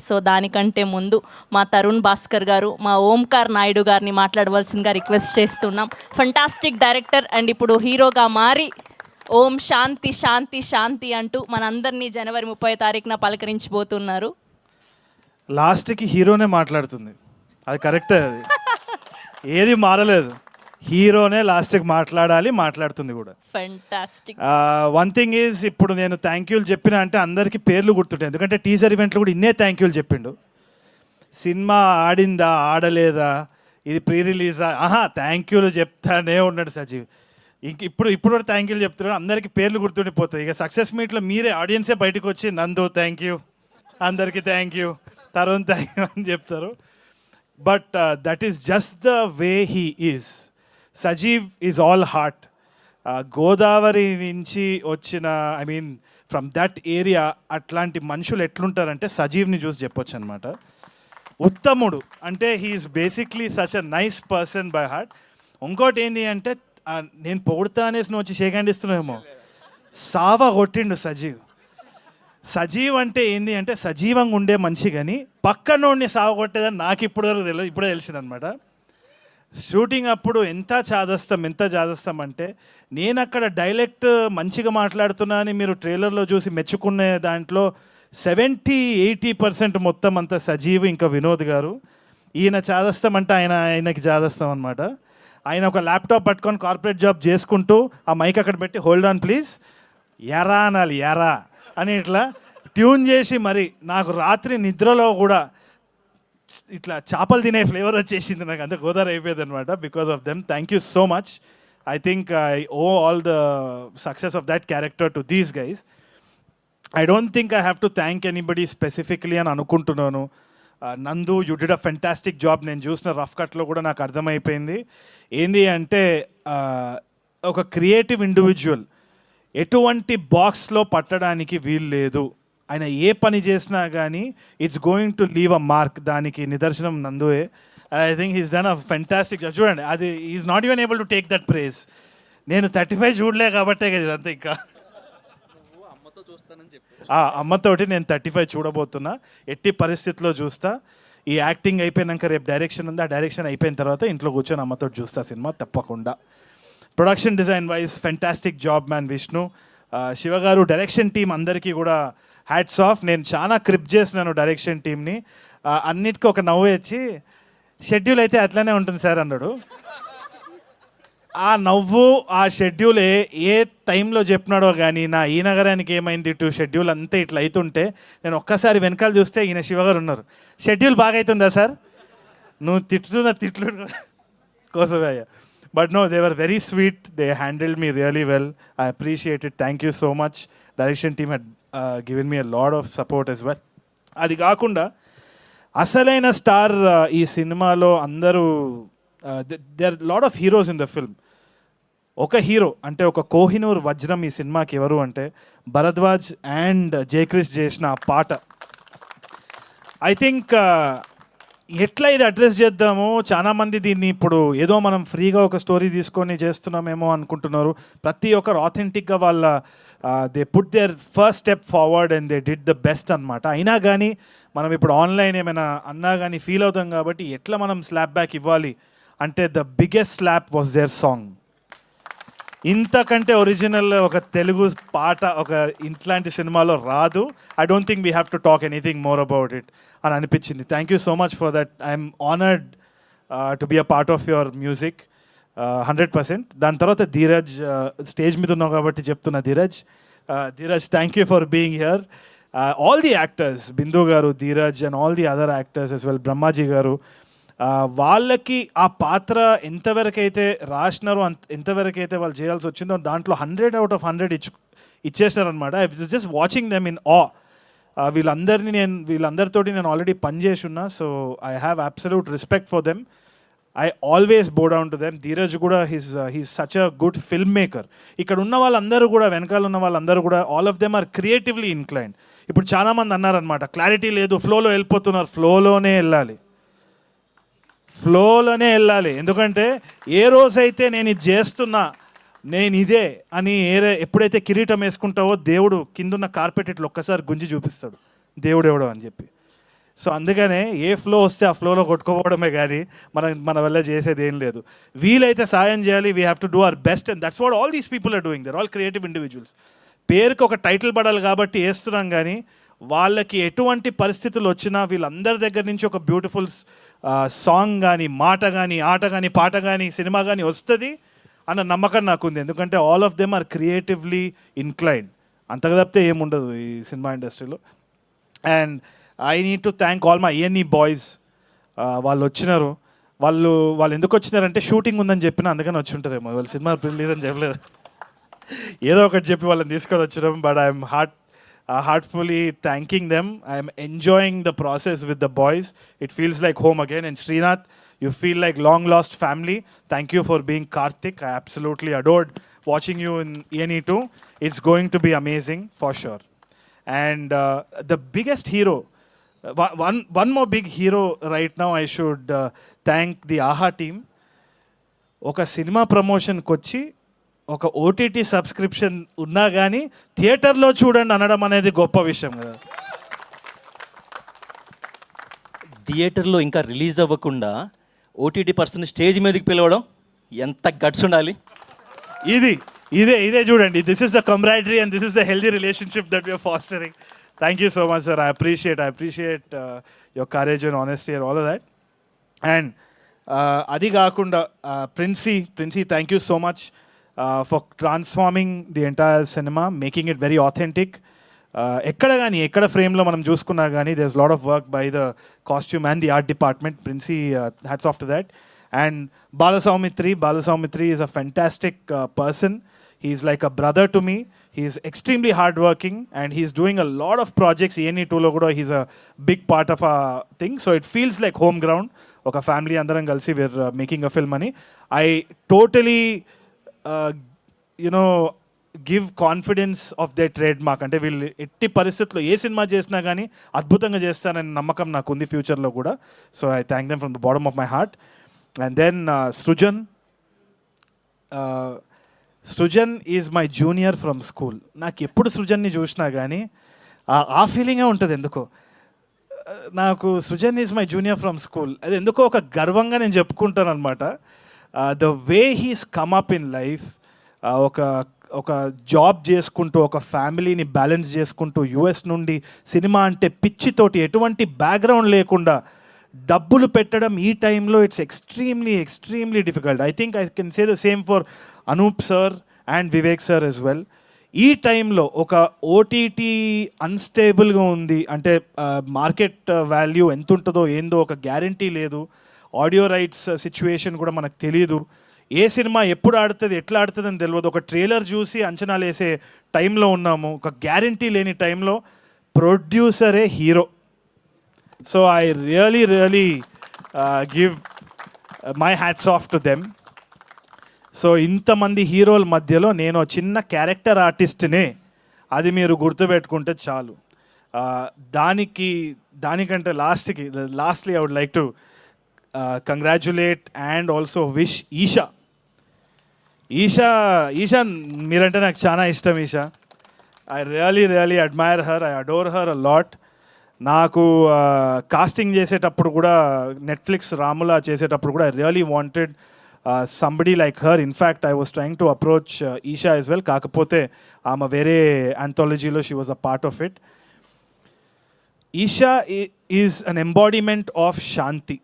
So దానికంటే ముందు మా తరుణ్ భాస్కర్ గారు, మా ఓంకార్ నాయుడు గారిని మాట్లాడవలసిందిగా రిక్వెస్ట్ చేస్తున్నాం. ఫంటాస్టిక్ డైరెక్టర్ అండ్ ఇప్పుడు హీరోగా మారి ఓం శాంతి శాంతి శాంతి అంటూ మనందరినీ జనవరి 30వ తారీఖున పలకరించబోతున్నారు. లాస్ట్కి హీరోనే మాట్లాడుతుంది, అది కరెక్టే, అది ఏది మారలేదు. హీరోనే లాస్ట్కి మాట్లాడుతుంది కూడా. ఫెంటాస్టిక్. వన్ థింగ్ ఈజ్, ఇప్పుడు నేను థ్యాంక్ యూలు చెప్పిన అంటే అందరికీ పేర్లు గుర్తుంటాయి, ఎందుకంటే టీజర్ ఈవెంట్లో కూడా ఇన్నే థ్యాంక్ యూలు చెప్పిండు. సినిమా ఆడిందా ఆడలేదా, ఇది ప్రీ రిలీజా, థ్యాంక్ యూలు చెప్తానే ఉన్నాడు సజీవ్. ఇప్పుడు కూడా థ్యాంక్ యూలు చెప్తున్నాడు, అందరికీ పేర్లు గుర్తుండిపోతాయి. ఇక సక్సెస్ మీట్లో మీరే ఆడియన్సే బయటకు వచ్చి నందు థ్యాంక్ యూ, అందరికీ thank you, Tarun thank you అని చెప్తారు. But that is just the way he is. Sajeev is all heart. Godavari నుంచి వచ్చిన, I mean from that area, అట్లాంటి మనుషులు ఎట్లుంటారంటే సజీవ్ని చూసి చెప్పొచ్చు అనమాట. ఉత్తముడు అంటే he is basically such a nice person by heart. ఇంకోటి ఏంటి అంటే, నేను పొగుడుతా అనేసి నువ్వు వచ్చి షేక్ హ్యాండ్ ఇస్తున్నావేమో, సావా కొట్టిండు సజీవ్. సజీవ్ అంటే ఏంది అంటే సజీవంగా ఉండే మనిషి, కానీ పక్కనోడిని సావ కొట్టేదని నాకు ఇప్పటివరకు తెలియదు, ఇప్పుడే తెలిసిందనమాట. షూటింగ్ అప్పుడు ఎంత చాదస్తాం అంటే, నేను అక్కడ డైలెక్ట్ మంచిగా మాట్లాడుతున్నా అని మీరు ట్రైలర్లో చూసి మెచ్చుకునే దాంట్లో 70-80% మొత్తం అంతా సజీవ్ ఇంకా వినోద్ గారు. ఈయన చాదస్తాం అంటే ఆయనకి చాదస్తాం అనమాట. ఆయన ఒక ల్యాప్టాప్ పట్టుకొని కార్పొరేట్ జాబ్ చేసుకుంటూ ఆ మైక్ అక్కడ పెట్టి హోల్డ్ ఆన్ ప్లీజ్, ఎరా అనాలి, ఎరా అని ఇట్లా ట్యూన్ చేసి, మరి నాకు రాత్రి నిద్రలో కూడా ఇట్లా చేపలు తినే ఫ్లేవర్ వచ్చేసింది, నాకు అంత గోదావరి అయిపోయింది అనమాట because of them. Thank you so much. I think I owe all the success of that character to these guys. I don't think I have to thank anybody specifically అని అనుకుంటున్నాను. Nandu, you did a fantastic job. నేను చూసిన rough కట్లో కూడా నాకు అర్థమైపోయింది ఏంది అంటే, ఒక క్రియేటివ్ ఇండివిజువల్ ఎటువంటి బాక్స్లో పట్టడానికి వీలు లేదు. ఆయన ఏ పని చేసినా కానీ it's going to leave a mark. దానికి నిదర్శనం నందువే. I think he's done a fantastic job. చూడండి, అది is not even able to take that prize. నేను 35 చూడలే కాబట్టే కదా ఇదంతా. ఇంకా అమ్మతోటి నేను 35 చూడబోతున్నా, ఎట్టి పరిస్థితిలో చూస్తా. ఈ యాక్టింగ్ అయిపోయినాక రేపు డైరెక్షన్ ఉంది, ఆ డైరెక్షన్ అయిపోయిన తర్వాత ఇంట్లో కూర్చొని అమ్మతో చూస్తా సినిమా తప్పకుండా. Production design wise fantastic job man Vishnu. Shiva గారు, డైరెక్షన్ టీం అందరికీ కూడా హ్యాట్స్ ఆఫ్. నేను చాలా క్రిప్ చేసినాను డైరెక్షన్ టీమ్ని. అన్నిటికీ ఒక నవ్వు వచ్చి, షెడ్యూల్ అయితే అట్లనే ఉంటుంది సార్ అన్నాడు. ఆ నవ్వు, ఆ షెడ్యూల్ ఏ టైంలో చెప్పినాడో కానీ, నా ఈ నగరానికి ఏమైంది ఇటు షెడ్యూల్ అంతా ఇట్లా అవుతుంటే నేను ఒక్కసారి వెనకాల చూస్తే ఈయన శివగారు ఉన్నారు. షెడ్యూల్ బాగా అవుతుందా సార్, నువ్వు తిట్లు కోసమే అయ్యా. But no, they were very sweet, they handled me really well. I appreciate it. Thank you so much. Direction team had given me a lot of support as well. అది కాకుండా అసలైన star ఈ సినిమాలో అందరూ, they are lot of heroes in the film. ఒక hero అంటే ఒక కోహినూర్ వజ్రం ఈ సినిమాకి ఎవరు అంటే భరద్వాజ్ అండ్ జయక్రిష్ చేసిన ఆ పాట. ఐ థింక్ ఎట్లా ఇది అడ్రస్ చేద్దామో, చాలామంది దీన్ని ఇప్పుడు ఏదో మనం ఫ్రీగా ఒక స్టోరీ తీసుకొని చేస్తున్నామేమో అనుకుంటున్నారు. ప్రతి ఒక్కరు ఆథెంటిక్గా వాళ్ళ they put their first step forward and they did the best అనమాట. అయినా కానీ మనం ఇప్పుడు ఆన్లైన్ ఏమైనా అన్నా కానీ ఫీల్ అవుతాం కాబట్టి ఎట్లా మనం స్లాప్ బ్యాక్ ఇవ్వాలి అంటే, the biggest slap was their song. ఇంతకంటే ఒరిజినల్ ఒక తెలుగు పాట ఒక ఇట్లాంటి సినిమాలో రాదు. I don't think we have to talk anything more about it అని అనిపించింది. Thank you so much for that. I'm honoured to be a part of your music 100%. దాని తర్వాత ధీరజ్, స్టేజ్ మీద ఉన్నావు కాబట్టి చెప్తున్నా, Dheeraj thank you for being here. All the actors, Bindu garu, Dheeraj and all the other actors as well, Brahmaji గారు, వాళ్ళకి ఆ పాత్ర ఎంతవరకైతే రాసినారో ఎంతవరకైతే వాళ్ళు చేయాల్సి వచ్చిందో దాంట్లో 100 out of 100 ఇచ్చేసినారనమాట. I was just watching them in awe. వీళ్ళందరితోటి నేను ఆల్రెడీ పనిచేసి ఉన్నా, so I have absolute respect for them. I always bow down to them. Dheeraj కూడా he's such a good filmmaker. ఇక్కడ ఉన్న వాళ్ళందరూ కూడా, వెనకాల ఉన్న వాళ్ళందరూ కూడా, all of them are creatively inclined. ఇప్పుడు చాలామంది అన్నారనమాట, క్లారిటీ లేదు, ఫ్లోలో వెళ్ళిపోతున్నారు. ఫ్లోలోనే వెళ్ళాలి. ఎందుకంటే ఏ రోజైతే నేను ఇది చేస్తున్నా, నేను ఇదే అని ఎప్పుడైతే కిరీటం వేసుకుంటావో దేవుడు కిందున్న కార్పెట్ ఇట్లా ఒక్కసారి గుంజి చూపిస్తాడు దేవుడు ఎవడో అని చెప్పి. సో అందుకనే ఏ ఫ్లో వస్తే ఆ ఫ్లోలో కొట్టుకోవడమే కానీ మన వల్ల చేసేది ఏం లేదు. వీలైతే సాయం చేయాలి, we have to do our best, and that's what all these people are doing. They're all creative individuals. పేరుకి ఒక టైటిల్ పడాలి కాబట్టి వేస్తున్నాం, కానీ వాళ్ళకి ఎటువంటి పరిస్థితులు వచ్చినా వీళ్ళందరి దగ్గర నుంచి ఒక బ్యూటిఫుల్ సాంగ్ కానీ, మాట కానీ, ఆట కానీ, పాట కానీ, సినిమా కానీ వస్తుంది అన్న నమ్మకం నాకుంది. ఎందుకంటే all of them are creatively inclined. అంతగా తప్పితే ఏముండదు ఈ సినిమా ఇండస్ట్రీలో. And I need to thank all my ENE boys. వాళ్ళు వచ్చినారు. వాళ్ళు ఎందుకు వచ్చినారంటే షూటింగ్ ఉందని చెప్పిన, అందుకని వచ్చి ఉంటారేమో. వాళ్ళు సినిమా రిలీజ్ అని చెప్పలేదు, ఏదో ఒకటి చెప్పి వాళ్ళని తీసుకొని వచ్చడం. But I'm heartfully thanking them. I am enjoying the process with the boys. It feels like home again. And Srinath, you feel like long lost family. Thank you for being Karthik. I absolutely adored watching you in ENE 2. It's going to be amazing for sure. And the biggest hero, one more big hero right now, I should thank the AHA team. Oka cinema promotion kochi ఒక OTT subscription ఉన్నా కానీ థియేటర్లో చూడండి అనడం అనేది గొప్ప విషయం కదా. థియేటర్లో ఇంకా రిలీజ్ అవ్వకుండా OTT పర్సన్ స్టేజ్ మీదకి పిలవడం ఎంత గట్స్ ఉండాలి. ఇదే చూడండి. This is the camaraderie and this is the healthy relationship that we're fostering. Thank you so much sir. I appreciate your courage and honesty and all of that. And అది కాకుండా Princy thank you so much for transforming the entire cinema, making it very authentic. ఎక్కడ ఫ్రేమ్లో మనం చూసుకున్నా కానీ there's a lot of work by the costume and the art department. Princey, hats off to that. And Bala Saumitri is a fantastic person. He's like a brother to me. He's extremely hardworking and he's doing a lot of projects. ENE 2 lo kuda he's a big part of our thing. So it feels like home ground. Oka family andaram kalsi we're making a film ani. I totally give confidence of they trade mark. అంటే వీళ్ళు ఎట్టి పరిస్థితుల్లో ఏ cinema చేసినా కానీ అద్భుతంగా చేస్తానని నమ్మకం నాకు ఉంది ఫ్యూచర్లో కూడా. So I thank them from the bottom of my heart. And then Srujan is my junior from school. నాకు ఎప్పుడు సృజన్ని చూసినా కానీ ఆ ఫీలింగే ఉంటుంది ఎందుకో. నాకు Srujan is my junior from school, అది ఎందుకో ఒక గర్వంగా నేను చెప్పుకుంటాను అనమాట. The way he's come up in life, ఒక జాబ్ చేసుకుంటూ ఒక ఫ్యామిలీని బ్యాలెన్స్ చేసుకుంటూ US నుండి సినిమా అంటే పిచ్చితోటి ఎటువంటి బ్యాక్గ్రౌండ్ లేకుండా డబ్బులు పెట్టడం ఈ టైంలో it's extremely difficult. I think I can say the same for Anoop sir and Vivek sir as well. ఈ టైంలో ఒక OTT అన్స్టేబుల్గా ఉంది అంటే మార్కెట్ వాల్యూ ఎంత ఉంటుందో ఏందో ఒక గ్యారంటీ లేదు. ఆడియో రైట్స్ సిచ్యువేషన్ కూడా మనకు తెలియదు. ఏ సినిమా ఎప్పుడు ఆడుతుంది ఎట్లా ఆడుతుంది అని తెలియదు. ఒక ట్రైలర్ చూసి అంచనాలు వేసే టైంలో ఉన్నాము. ఒక గ్యారంటీ లేని టైంలో ప్రొడ్యూసరే hero. So I really give my hats off to them. So ఇంతమంది హీరోల మధ్యలో నేను చిన్న క్యారెక్టర్ ఆర్టిస్ట్నే, అది మీరు గుర్తుపెట్టుకుంటే చాలు. దానికంటే lastly I would like to congratulate and also wish Eesha మీరంటే నాకు చాలా ఇష్టం. I really admire her, I adore her a lot. నాకు కాస్టింగ్ చేసేటప్పుడు కూడా నెట్ఫ్లిక్స్ రాములా చేసేటప్పుడు కూడా I really wanted somebody like her. In fact I was trying to approach Eesha as well. కాకపోతే ఆమె వేరే ఆంథాలజీలో she was a part of it. Eesha is an embodiment of Shanti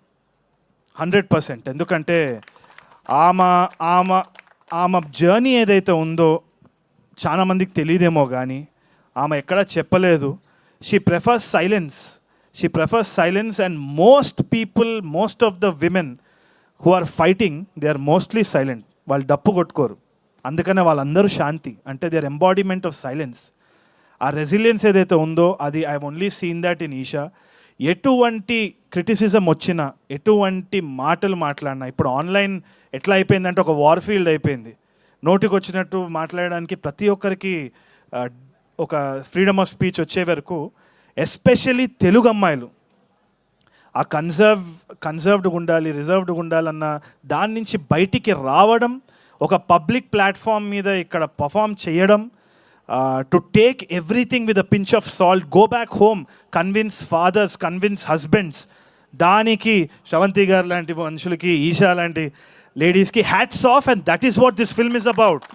100%. ఎందుకంటే ఆమె జర్నీ ఏదైతే ఉందో చాలామందికి తెలియదేమో కానీ ఆమె ఎక్కడా చెప్పలేదు. She prefers silence and most of the women who are fighting they are mostly silent. వాళ్ళు డప్పు కొట్టుకోరు, అందుకనే వాళ్ళందరూ శాంతి. అంటే they are embodiment of silence. ఆ రెసిలియన్స్ ఏదైతే ఉందో అది I only seen that in Eesha. ఎటువంటి క్రిటిసిజం వచ్చినా, ఎటువంటి మాటలు మాట్లాడినా, ఇప్పుడు ఆన్లైన్ ఎట్లా అయిపోయిందంటే ఒక వార్ ఫీల్డ్ అయిపోయింది. నోటికి వచ్చినట్టు మాట్లాడడానికి ప్రతి ఒక్కరికి ఒక ఫ్రీడమ్ ఆఫ్ స్పీచ్ వచ్చే వరకు, ఎస్పెషల్లీ తెలుగు అమ్మాయిలు ఆ కన్సర్వ్డ్గా ఉండాలి, రిజర్వ్డ్గా ఉండాలన్న దాని నుంచి బయటికి రావడం, ఒక పబ్లిక్ ప్లాట్ఫామ్ మీద ఇక్కడ పర్ఫామ్ చేయడం, to take everything with a pinch of salt, go back home, convince fathers, convince husbands. దానికి శ్రవంతి గారు లాంటి మనుషులకి, ఈషా లాంటి లేడీస్కి hats off, and that is what this film is about.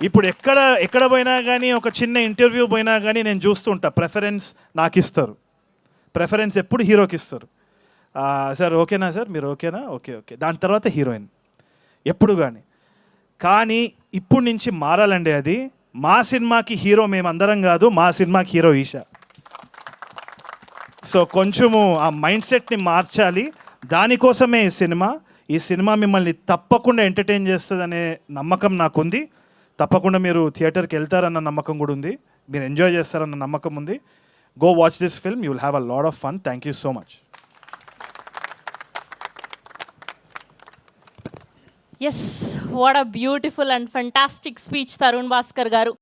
ఇప్పుడు ఎక్కడ పోయినా కానీ, ఒక చిన్న ఇంటర్వ్యూ పోయినా కానీ నేను చూస్తుంటా, ప్రెఫరెన్స్ నాకు ఇస్తారు. ప్రెఫరెన్స్ ఎప్పుడు హీరోకి ఇస్తారు. సార్ ఓకేనా, సార్ మీరు ఓకేనా, ఓకే ఓకే, దాని తర్వాత హీరోయిన్ ఎప్పుడు కానీ ఇప్పుడు నుంచి మారాలండి అది. మా సినిమాకి హీరో మేమందరం కాదు, మా సినిమాకి హీరో ఈషా. సో కొంచెము ఆ మైండ్ సెట్ని మార్చాలి. దానికోసమే ఈ సినిమా మిమ్మల్ని తప్పకుండా ఎంటర్టైన్ చేస్తుందనే నమ్మకం నాకుంది. తప్పకుండా మీరు థియేటర్కి వెళ్తారన్న నమ్మకం కూడా ఉంది, మీరు ఎంజాయ్ చేస్తారన్న నమ్మకం ఉంది. Go watch this film, you will have a lot of fun. Thank you so much. Yes, what a beautiful and fantastic speech Tarun Bhaskar గారు.